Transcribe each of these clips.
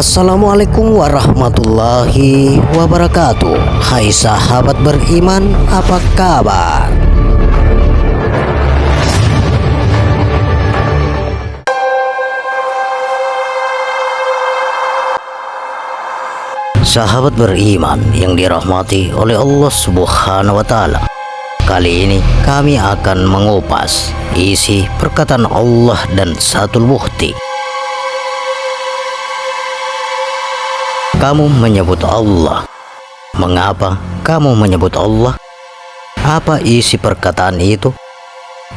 Assalamualaikum warahmatullahi wabarakatuh. Hai sahabat beriman, apa kabar? Sahabat beriman yang dirahmati oleh Allah Subhanahu wa Ta'ala, kali ini kami akan mengupas isi perkataan Allah dan Satul Bukti. Kamu menyebut Allah. Mengapa kamu menyebut Allah? Apa isi perkataan itu?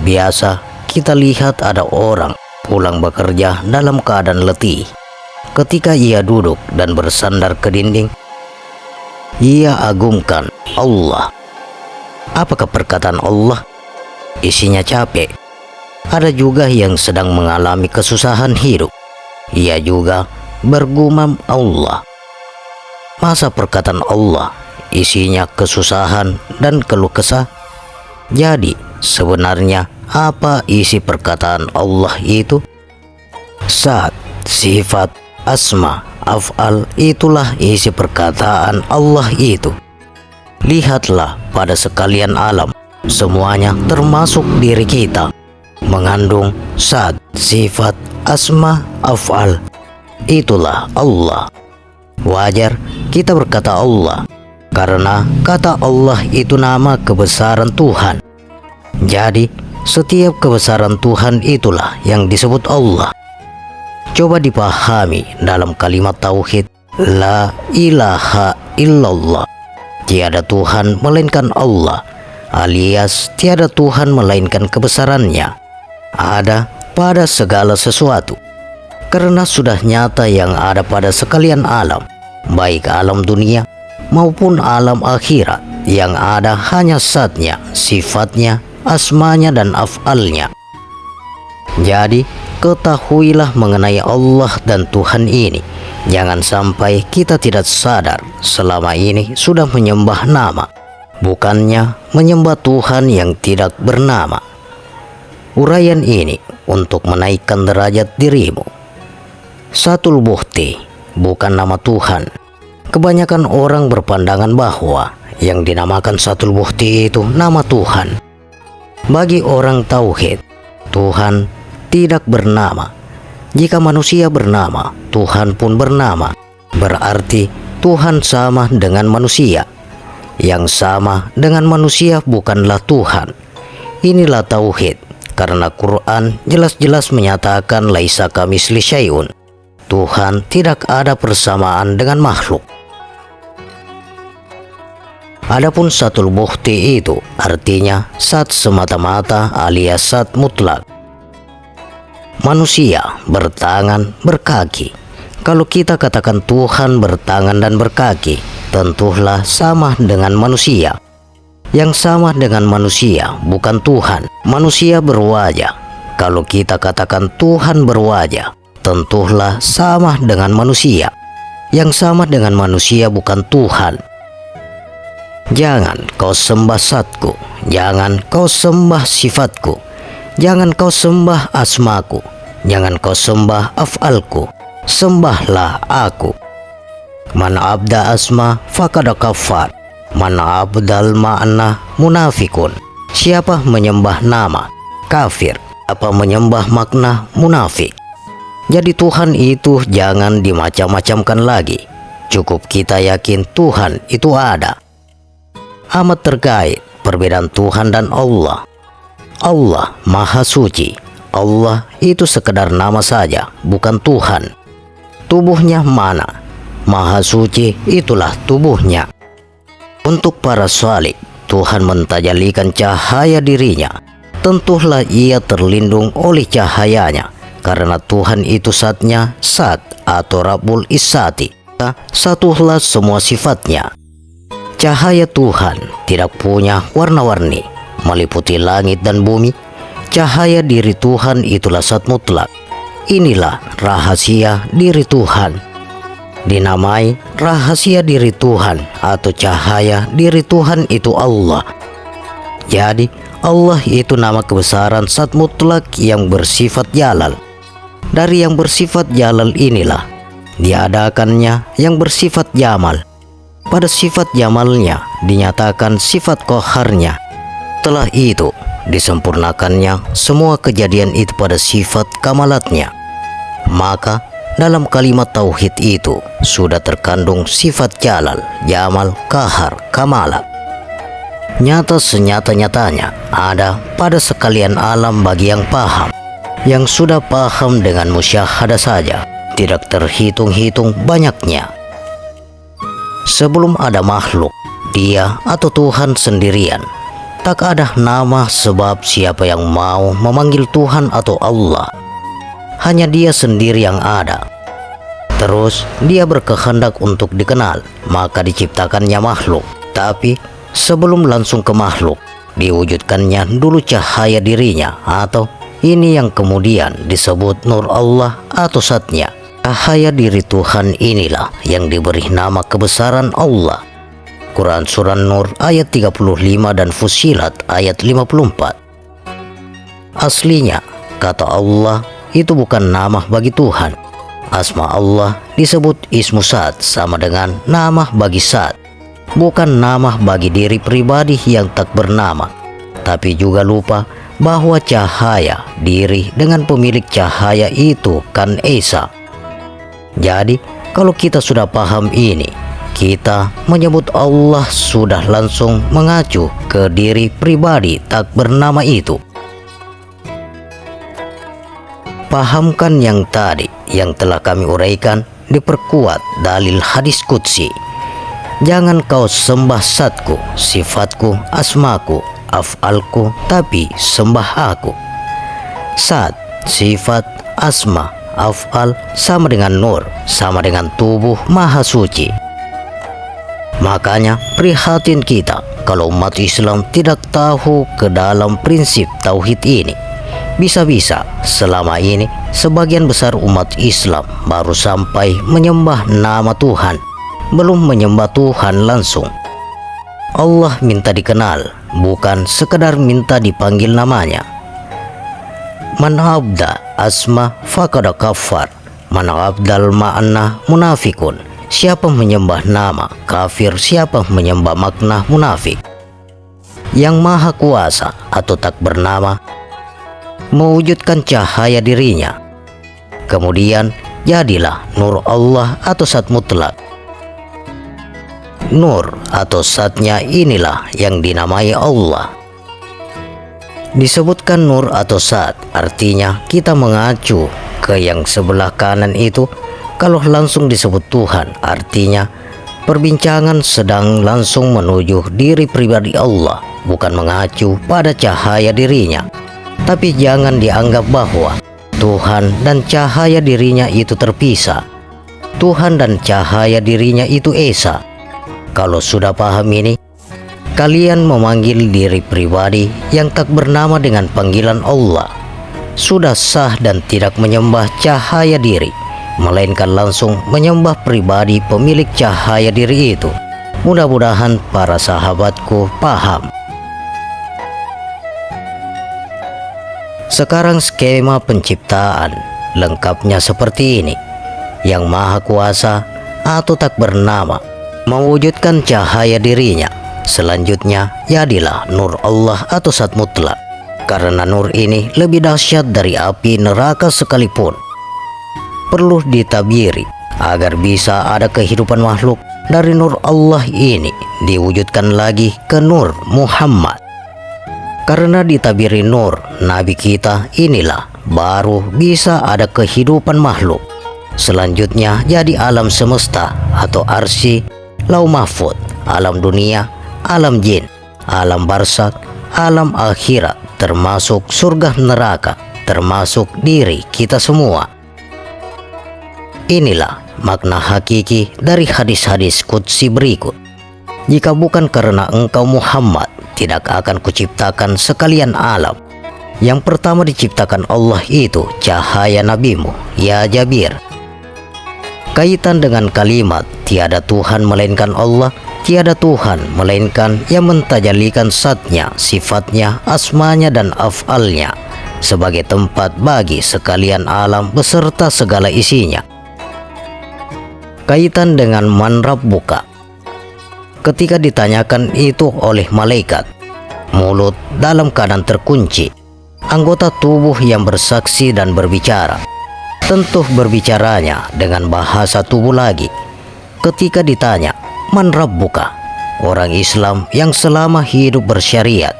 Biasa kita lihat ada orang pulang bekerja dalam keadaan letih. Ketika ia duduk dan bersandar ke dinding, ia agungkan Allah. Apakah perkataan Allah? Isinya capek. Ada juga yang sedang mengalami kesusahan hidup. Ia juga bergumam Allah. Masa perkataan Allah isinya kesusahan dan keluh kesah? Jadi sebenarnya apa isi perkataan Allah itu? Zat, sifat, asma, af'al, itulah isi perkataan Allah itu. Lihatlah pada sekalian alam, semuanya termasuk diri kita, mengandung zat, sifat, asma, af'al. Itulah Allah. Wajar kita berkata Allah, karena kata Allah itu nama kebesaran Tuhan. Jadi setiap kebesaran Tuhan itulah yang disebut Allah. Coba dipahami dalam kalimat tauhid, la ilaha illallah, tiada Tuhan melainkan Allah, alias tiada Tuhan melainkan kebesarannya ada pada segala sesuatu. Karena sudah nyata yang ada pada sekalian alam, baik alam dunia maupun alam akhirat, yang ada hanya zatnya, sifatnya, asmanya dan af'alnya. Jadi ketahuilah mengenai Allah dan Tuhan ini. Jangan sampai kita tidak sadar selama ini sudah menyembah nama, bukannya menyembah Tuhan yang tidak bernama. Uraian ini untuk menaikkan derajat dirimu. Satul Bukti bukan nama Tuhan. Kebanyakan orang berpandangan bahwa yang dinamakan Satul Bukti itu nama Tuhan. Bagi orang tauhid, Tuhan tidak bernama. Jika manusia bernama, Tuhan pun bernama. Berarti Tuhan sama dengan manusia. Yang sama dengan manusia bukanlah Tuhan. Inilah tauhid, karena Quran jelas-jelas menyatakan laisa kamitsli syai'un. Tuhan tidak ada persamaan dengan makhluk. Adapun Satul Bukti itu artinya zat semata-mata alias zat mutlak. Manusia bertangan, berkaki. Kalau kita katakan Tuhan bertangan dan berkaki, tentulah sama dengan manusia. Yang sama dengan manusia bukan Tuhan. Manusia berwajah. Kalau kita katakan Tuhan berwajah, tentulah sama dengan manusia. Yang sama dengan manusia bukan Tuhan. Jangan kau sembah zatku, jangan kau sembah sifatku, jangan kau sembah asmaku, jangan kau sembah af'alku, sembahlah aku. Man abda asma faqad kafar, man abdal ma'na munafikun. Siapa menyembah nama, kafir. Apa menyembah makna, munafik. Jadi Tuhan itu jangan dimacam-macamkan lagi. Cukup kita yakin Tuhan itu ada. Amat terkait perbedaan Tuhan dan Allah. Allah Maha Suci. Allah itu sekedar nama saja, bukan Tuhan. Tubuhnya mana? Maha Suci itulah tubuhnya. Untuk para salik, Tuhan mentajalikan cahaya dirinya. Tentulah ia terlindung oleh cahayanya. Karena Tuhan itu zatnya, zat atau Rabbul Izzati. Satulah semua sifatnya. Cahaya Tuhan tidak punya warna-warni, meliputi langit dan bumi. Cahaya diri Tuhan itulah zat mutlak. Inilah rahasia diri Tuhan. Dinamai rahasia diri Tuhan atau cahaya diri Tuhan itu Allah. Jadi Allah itu nama kebesaran zat mutlak yang bersifat jalal. Dari yang bersifat jalal inilah diadakannya yang bersifat jamal. Pada sifat jamalnya dinyatakan sifat qaharnya. Setelah itu disempurnakannya semua kejadian itu pada sifat kamalatnya. Maka dalam kalimat tauhid itu sudah terkandung sifat jalal, jamal, qahar, kamalat. Nyata senyata-nyatanya ada pada sekalian alam bagi yang paham. Yang sudah paham dengan musyahadah saja, tidak terhitung-hitung banyaknya. Sebelum ada makhluk, dia atau Tuhan sendirian. Tak ada nama sebab siapa yang mau memanggil Tuhan atau Allah. Hanya dia sendiri yang ada. Terus dia berkehendak untuk dikenal, maka diciptakannya makhluk. Tapi sebelum langsung ke makhluk, diwujudkannya dulu cahaya dirinya, atau ini yang kemudian disebut nur Allah atau zatnya. Cahaya diri Tuhan inilah yang diberi nama kebesaran Allah. Quran Surah Nur ayat 35 dan Fussilat ayat 54. Aslinya, kata Allah itu bukan nama bagi Tuhan. Asma Allah disebut Ismu Zat sama dengan nama bagi Zat. Bukan nama bagi diri pribadi yang tak bernama. Tapi juga lupa bahwa cahaya diri dengan pemilik cahaya itu kan Esa. Jadi kalau kita sudah paham ini, kita menyebut Allah sudah langsung mengacu ke diri pribadi tak bernama itu. Pahamkan yang tadi yang telah kami uraikan, diperkuat dalil hadis qudsi. Jangan kau sembah zatku, sifatku, asmaku, af'alku, tapi sembah aku. Zat, sifat, asma, af'al sama dengan nur, sama dengan tubuh maha suci. Makanya prihatin kita kalau umat Islam tidak tahu ke dalam prinsip tauhid ini. Bisa-bisa selama ini sebagian besar umat Islam baru sampai menyembah nama Tuhan, belum menyembah Tuhan langsung. Allah minta dikenal, bukan sekedar minta dipanggil namanya. Man abda asma faqad kafar, man abdal ma'na munafikun. Siapa menyembah nama kafir, siapa menyembah makna munafik. Yang maha kuasa atau tak bernama mewujudkan cahaya dirinya, kemudian jadilah nur Allah atau zat mutlak. Nur atau zatnya inilah yang dinamai Allah. Disebutkan nur atau zat artinya kita mengacu ke yang sebelah kanan itu. Kalau langsung disebut Tuhan artinya perbincangan sedang langsung menuju diri pribadi Allah, bukan mengacu pada cahaya dirinya. Tapi jangan dianggap bahwa Tuhan dan cahaya dirinya itu terpisah. Tuhan dan cahaya dirinya itu esa. Kalau sudah paham ini, kalian memanggil diri pribadi yang tak bernama dengan panggilan Allah sudah sah dan tidak menyembah cahaya diri, melainkan langsung menyembah pribadi pemilik cahaya diri itu. Mudah-mudahan para sahabatku paham. Sekarang skema penciptaan lengkapnya seperti ini. Yang maha kuasa atau tak bernama mewujudkan cahaya dirinya. Selanjutnya jadilah nur Allah atau zat mutlak. Karena nur ini lebih dahsyat dari api neraka sekalipun. Perlu ditabiri agar bisa ada kehidupan makhluk dari nur Allah ini diwujudkan lagi ke nur Muhammad. Karena ditabiri nur Nabi kita inilah baru bisa ada kehidupan makhluk. Selanjutnya jadi alam semesta atau arsy, lau mahfud, alam dunia, alam jin, alam barzakh, alam akhirat, termasuk surga neraka, termasuk diri kita semua. Inilah makna hakiki dari hadis-hadis qudsi berikut. Jika bukan karena engkau Muhammad, tidak akan kuciptakan sekalian alam. Yang pertama diciptakan Allah itu cahaya nabimu, ya Jabir. Kaitan dengan kalimat tiada Tuhan melainkan Allah, tiada Tuhan melainkan yang mentajalikan zatnya, sifatnya, asmanya dan af'alnya sebagai tempat bagi sekalian alam beserta segala isinya. Kaitan dengan man rabbuka. Ketika ditanyakan itu oleh malaikat, mulut dalam keadaan terkunci, anggota tubuh yang bersaksi dan berbicara. Tentu berbicaranya dengan bahasa tubuh lagi. Ketika ditanya, man rabbuka, orang Islam yang selama hidup bersyariat,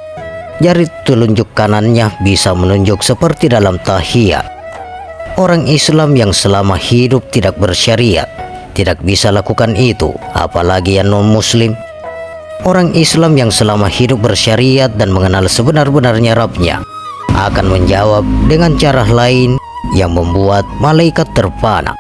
jari telunjuk kanannya bisa menunjuk seperti dalam tahiyat. Orang Islam yang selama hidup tidak bersyariat tidak bisa lakukan itu, apalagi yang non-muslim. Orang Islam yang selama hidup bersyariat dan mengenal sebenar-benarnya Rabbnya akan menjawab dengan cara lain yang membuat malaikat terpana.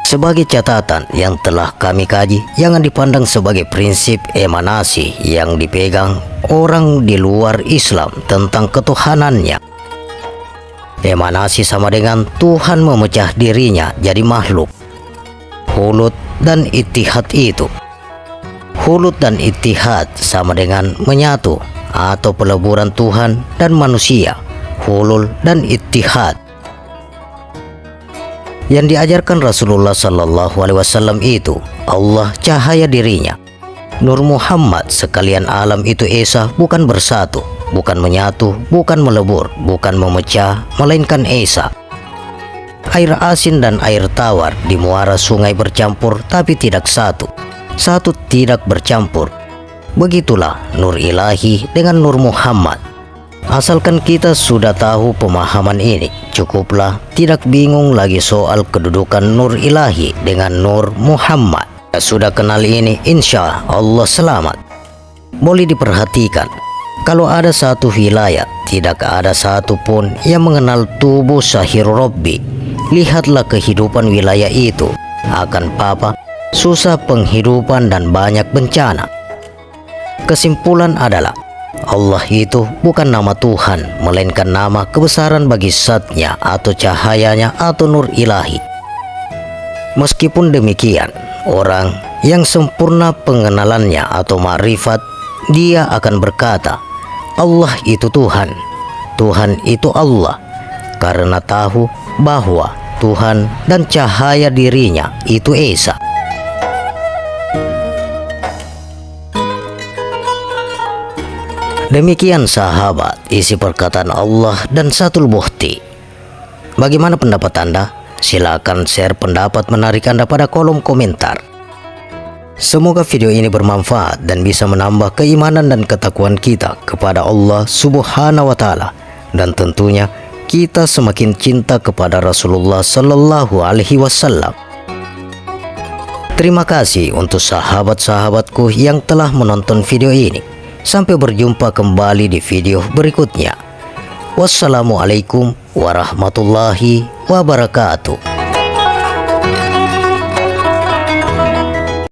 Sebagai catatan yang telah kami kaji, jangan dipandang sebagai prinsip emanasi yang dipegang orang di luar Islam tentang ketuhanannya. Emanasi sama dengan Tuhan memecah dirinya jadi makhluk. Hulud dan ittihad itu. Hulud dan ittihad sama dengan menyatu atau peleburan Tuhan dan manusia. Hulul dan ittihad. Yang diajarkan Rasulullah Sallallahu Alaihi Wasallam itu Allah cahaya dirinya. Nur Muhammad sekalian alam itu esa bukan bersatu, bukan menyatu, bukan melebur, bukan memecah, melainkan esa. Air asin dan air tawar di muara sungai bercampur tapi tidak satu. Satu tidak bercampur. Begitulah nur ilahi dengan nur Muhammad. Asalkan kita sudah tahu pemahaman ini, cukuplah tidak bingung lagi soal kedudukan nur ilahi dengan nur Muhammad. Sudah kenal ini, insya Allah selamat. Boleh diperhatikan, kalau ada satu wilayah, tidak ada satupun yang mengenal tubuh Sahir Robbi. Lihatlah kehidupan wilayah itu, akan papa, susah penghidupan dan banyak bencana. Kesimpulan adalah, Allah itu bukan nama Tuhan, melainkan nama kebesaran bagi zatnya atau cahayanya atau nur ilahi. Meskipun demikian, orang yang sempurna pengenalannya atau ma'rifat, dia akan berkata, Allah itu Tuhan, Tuhan itu Allah, karena tahu bahwa Tuhan dan cahaya dirinya itu esa. Demikian sahabat isi perkataan Allah dan Satul Bukhti. Bagaimana pendapat Anda? Silakan share pendapat menarik Anda pada kolom komentar. Semoga video ini bermanfaat dan bisa menambah keimanan dan ketakwaan kita kepada Allah Subhanahu wa Ta'ala, dan tentunya kita semakin cinta kepada Rasulullah Sallallahu Alaihi Wasallam. Terima kasih untuk sahabat-sahabatku yang telah menonton video ini. Sampai berjumpa kembali di video berikutnya. Wassalamualaikum warahmatullahi wabarakatuh.